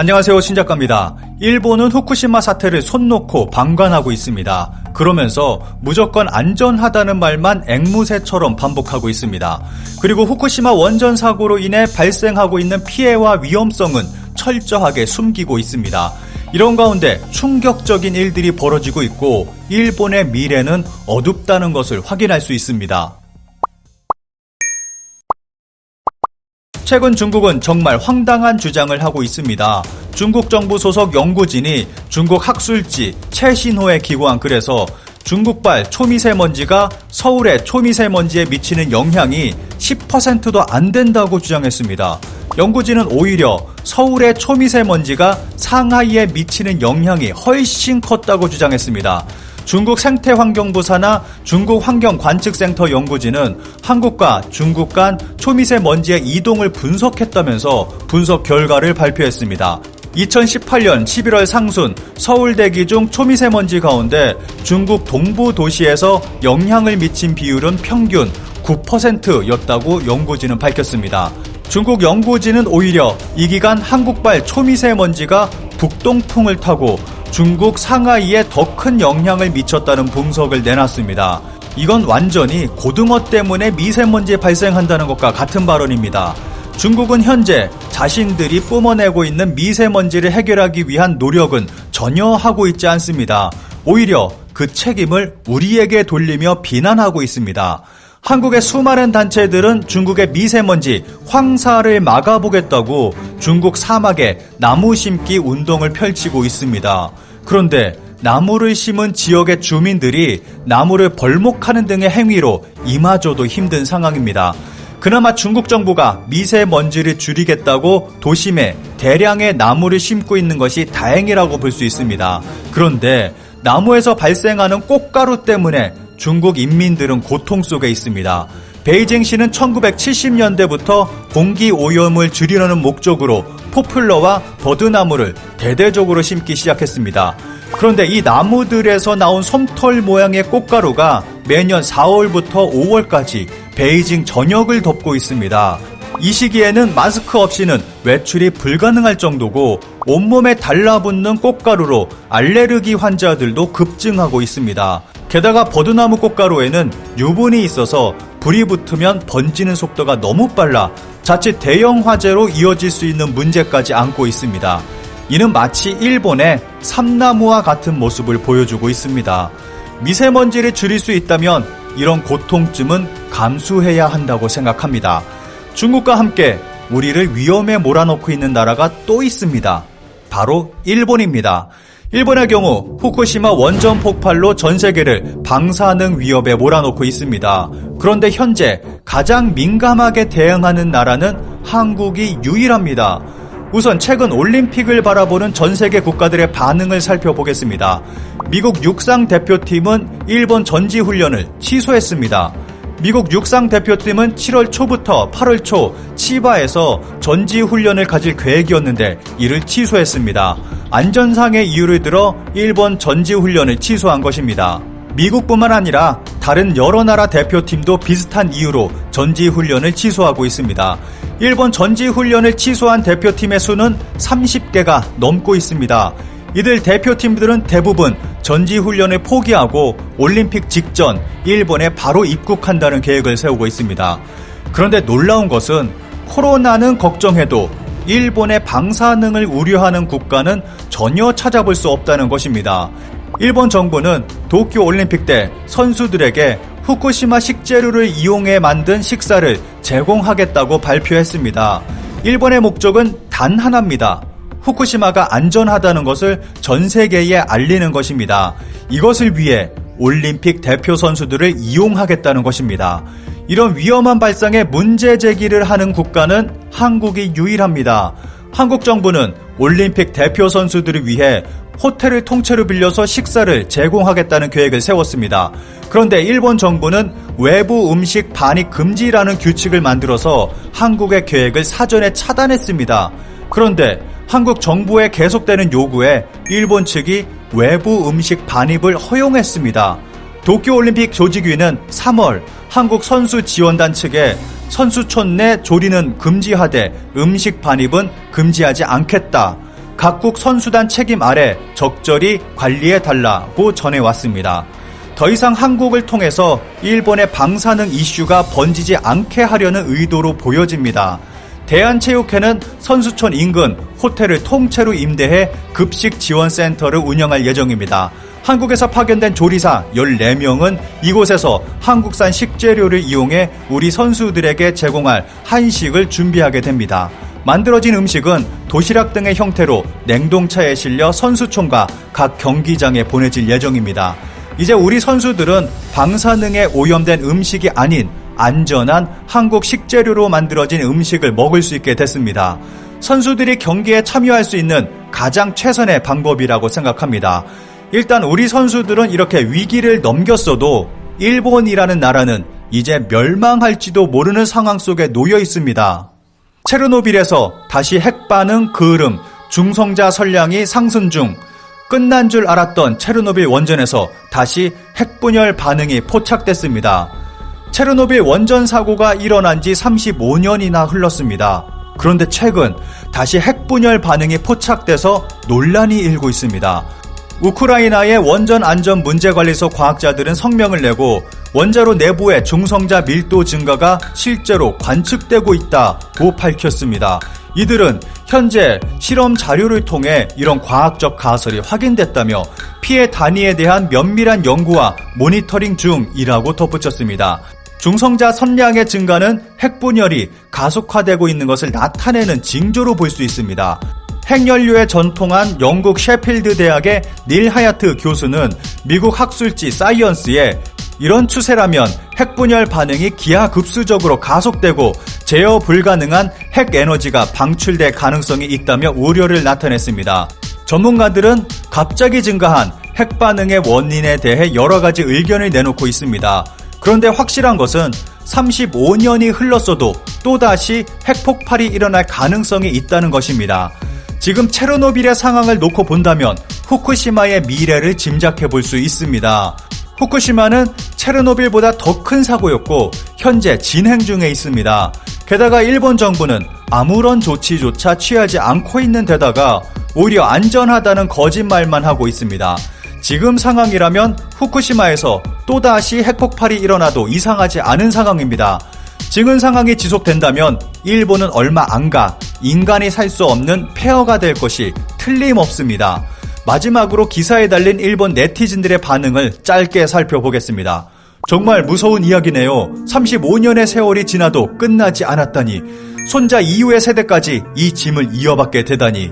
안녕하세요, 신작가입니다. 일본은 후쿠시마 사태를 손 놓고 방관하고 있습니다. 그러면서 무조건 안전하다는 말만 앵무새처럼 반복하고 있습니다. 그리고 후쿠시마 원전 사고로 인해 발생하고 있는 피해와 위험성은 철저하게 숨기고 있습니다. 이런 가운데 충격적인 일들이 벌어지고 있고 일본의 미래는 어둡다는 것을 확인할 수 있습니다. 최근 중국은 정말 황당한 주장을 하고 있습니다. 중국 정부 소속 연구진이 중국 학술지 최신호에 기고한 글에서 중국발 초미세먼지가 서울의 초미세먼지에 미치는 영향이 10%도 안 된다고 주장했습니다. 연구진은 오히려 서울의 초미세먼지가 상하이에 미치는 영향이 훨씬 컸다고 주장했습니다. 중국 생태환경부 산하 중국환경관측센터 연구진은 한국과 중국 간 초미세먼지의 이동을 분석했다면서 분석 결과를 발표했습니다. 2018년 11월 상순 서울 대기 중 초미세먼지 가운데 중국 동부 도시에서 영향을 미친 비율은 평균 9%였다고 연구진은 밝혔습니다. 중국 연구진은 오히려 이 기간 한국발 초미세먼지가 북동풍을 타고 중국 상하이에 더 큰 영향을 미쳤다는 분석을 내놨습니다. 이건 완전히 고등어 때문에 미세먼지 발생한다는 것과 같은 발언입니다. 중국은 현재 자신들이 뿜어내고 있는 미세먼지를 해결하기 위한 노력은 전혀 하고 있지 않습니다. 오히려 그 책임을 우리에게 돌리며 비난하고 있습니다. 한국의 수많은 단체들은 중국의 미세먼지, 황사를 막아보겠다고 중국 사막에 나무 심기 운동을 펼치고 있습니다. 그런데 나무를 심은 지역의 주민들이 나무를 벌목하는 등의 행위로 이마저도 힘든 상황입니다. 그나마 중국 정부가 미세먼지를 줄이겠다고 도심에 대량의 나무를 심고 있는 것이 다행이라고 볼 수 있습니다. 그런데 나무에서 발생하는 꽃가루 때문에 중국 인민들은 고통 속에 있습니다. 베이징시는 1970년대부터 공기 오염을 줄이려는 목적으로 포플러와 버드나무를 대대적으로 심기 시작했습니다. 그런데 이 나무들에서 나온 솜털 모양의 꽃가루가 매년 4월부터 5월까지 베이징 전역을 덮고 있습니다. 이 시기에는 마스크 없이는 외출이 불가능할 정도고 온몸에 달라붙는 꽃가루로 알레르기 환자들도 급증하고 있습니다. 게다가 버드나무 꽃가루에는 유분이 있어서 불이 붙으면 번지는 속도가 너무 빨라 자칫 대형 화재로 이어질 수 있는 문제까지 안고 있습니다. 이는 마치 일본의 삼나무와 같은 모습을 보여주고 있습니다. 미세먼지를 줄일 수 있다면 이런 고통쯤은 감수해야 한다고 생각합니다. 중국과 함께 우리를 위험에 몰아넣고 있는 나라가 또 있습니다. 바로 일본입니다. 일본의 경우 후쿠시마 원전 폭발로 전 세계를 방사능 위협에 몰아넣고 있습니다. 그런데 현재 가장 민감하게 대응하는 나라는 한국이 유일합니다. 우선 최근 올림픽을 바라보는 전 세계 국가들의 반응을 살펴보겠습니다. 미국 육상 대표팀은 일본 전지훈련을 취소했습니다. 미국 육상 대표팀은 7월 초부터 8월 초 치바에서 전지훈련을 가질 계획이었는데 이를 취소했습니다. 안전상의 이유를 들어 일본 전지훈련을 취소한 것입니다. 미국뿐만 아니라 다른 여러 나라 대표팀도 비슷한 이유로 전지훈련을 취소하고 있습니다. 일본 전지훈련을 취소한 대표팀의 수는 30개가 넘고 있습니다. 이들 대표팀들은 대부분 전지훈련을 포기하고 올림픽 직전 일본에 바로 입국한다는 계획을 세우고 있습니다. 그런데 놀라운 것은 코로나는 걱정해도 일본의 방사능을 우려하는 국가는 전혀 찾아볼 수 없다는 것입니다. 일본 정부는 도쿄올림픽 때 선수들에게 후쿠시마 식재료를 이용해 만든 식사를 제공하겠다고 발표했습니다. 일본의 목적은 단 하나입니다. 후쿠시마가 안전하다는 것을 전 세계에 알리는 것입니다. 이것을 위해 올림픽 대표 선수들을 이용하겠다는 것입니다. 이런 위험한 발상에 문제 제기를 하는 국가는 한국이 유일합니다. 한국 정부는 올림픽 대표 선수들을 위해 호텔을 통째로 빌려서 식사를 제공하겠다는 계획을 세웠습니다. 그런데 일본 정부는 외부 음식 반입 금지라는 규칙을 만들어서 한국의 계획을 사전에 차단했습니다. 그런데 한국 정부의 계속되는 요구에 일본 측이 외부 음식 반입을 허용했습니다. 도쿄올림픽 조직위는 3월 한국 선수 지원단 측에 선수촌 내 조리는 금지하되 음식 반입은 금지하지 않겠다. 각국 선수단 책임 아래 적절히 관리해달라고 전해왔습니다. 더 이상 한국을 통해서 일본의 방사능 이슈가 번지지 않게 하려는 의도로 보여집니다. 대한체육회는 선수촌 인근 호텔을 통째로 임대해 급식 지원센터를 운영할 예정입니다. 한국에서 파견된 조리사 14명은 이곳에서 한국산 식재료를 이용해 우리 선수들에게 제공할 한식을 준비하게 됩니다. 만들어진 음식은 도시락 등의 형태로 냉동차에 실려 선수촌과 각 경기장에 보내질 예정입니다. 이제 우리 선수들은 방사능에 오염된 음식이 아닌 안전한 한국 식재료로 만들어진 음식을 먹을 수 있게 됐습니다. 선수들이 경기에 참여할 수 있는 가장 최선의 방법이라고 생각합니다. 일단 우리 선수들은 이렇게 위기를 넘겼어도 일본이라는 나라는 이제 멸망할지도 모르는 상황 속에 놓여 있습니다. 체르노빌에서 다시 핵반응 그을음, 중성자 선량이 상승 중. 끝난 줄 알았던 체르노빌 원전에서 다시 핵분열 반응이 포착됐습니다. 체르노빌 원전 사고가 일어난 지 35년이나 흘렀습니다. 그런데 최근 다시 핵분열 반응이 포착돼서 논란이 일고 있습니다. 우크라이나의 원전 안전 문제관리소 과학자들은 성명을 내고 원자로 내부의 중성자 밀도 증가가 실제로 관측되고 있다고 밝혔습니다. 이들은 현재 실험 자료를 통해 이런 과학적 가설이 확인됐다며 피해 단위에 대한 면밀한 연구와 모니터링 중이라고 덧붙였습니다. 중성자 선량의 증가는 핵분열이 가속화되고 있는 것을 나타내는 징조로 볼 수 있습니다. 핵연료에 전통한 영국 셰필드 대학의 닐 하야트 교수는 미국 학술지 사이언스에 이런 추세라면 핵분열 반응이 기하급수적으로 가속되고 제어 불가능한 핵에너지가 방출될 가능성이 있다며 우려를 나타냈습니다. 전문가들은 갑자기 증가한 핵반응의 원인에 대해 여러 가지 의견을 내놓고 있습니다. 그런데 확실한 것은 35년이 흘렀어도 또다시 핵폭발이 일어날 가능성이 있다는 것입니다. 지금 체르노빌의 상황을 놓고 본다면 후쿠시마의 미래를 짐작해 볼 수 있습니다. 후쿠시마는 체르노빌보다 더 큰 사고였고 현재 진행 중에 있습니다. 게다가 일본 정부는 아무런 조치조차 취하지 않고 있는 데다가 오히려 안전하다는 거짓말만 하고 있습니다. 지금 상황이라면 후쿠시마에서 또다시 핵폭발이 일어나도 이상하지 않은 상황입니다. 지금 상황이 지속된다면 일본은 얼마 안 가 인간이 살 수 없는 폐허가 될 것이 틀림없습니다. 마지막으로 기사에 달린 일본 네티즌들의 반응을 짧게 살펴보겠습니다. 정말 무서운 이야기네요. 35년의 세월이 지나도 끝나지 않았다니. 손자 이후의 세대까지 이 짐을 이어받게 되다니.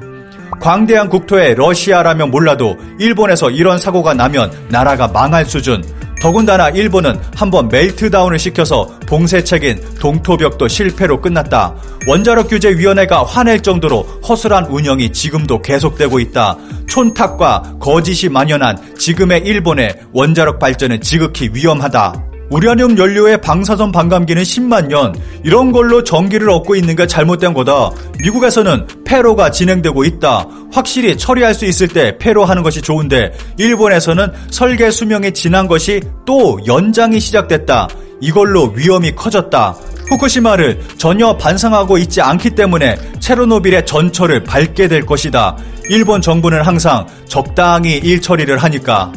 광대한 국토의 러시아라면 몰라도 일본에서 이런 사고가 나면 나라가 망할 수준. 더군다나 일본은 한번 멜트다운을 시켜서 봉쇄책인 동토벽도 실패로 끝났다. 원자력 규제위원회가 화낼 정도로 허술한 운영이 지금도 계속되고 있다. 촌탁과 거짓이 만연한 지금의 일본의 원자력 발전은 지극히 위험하다. 우라늄 연료의 방사선 반감기는 10만 년, 이런 걸로 전기를 얻고 있는 게 잘못된 거다. 미국에서는 폐로가 진행되고 있다. 확실히 처리할 수 있을 때 폐로하는 것이 좋은데 일본에서는 설계 수명이 지난 것이 또 연장이 시작됐다. 이걸로 위험이 커졌다. 후쿠시마를 전혀 반성하고 있지 않기 때문에 체르노빌의 전철을 밟게 될 것이다. 일본 정부는 항상 적당히 일 처리를 하니까.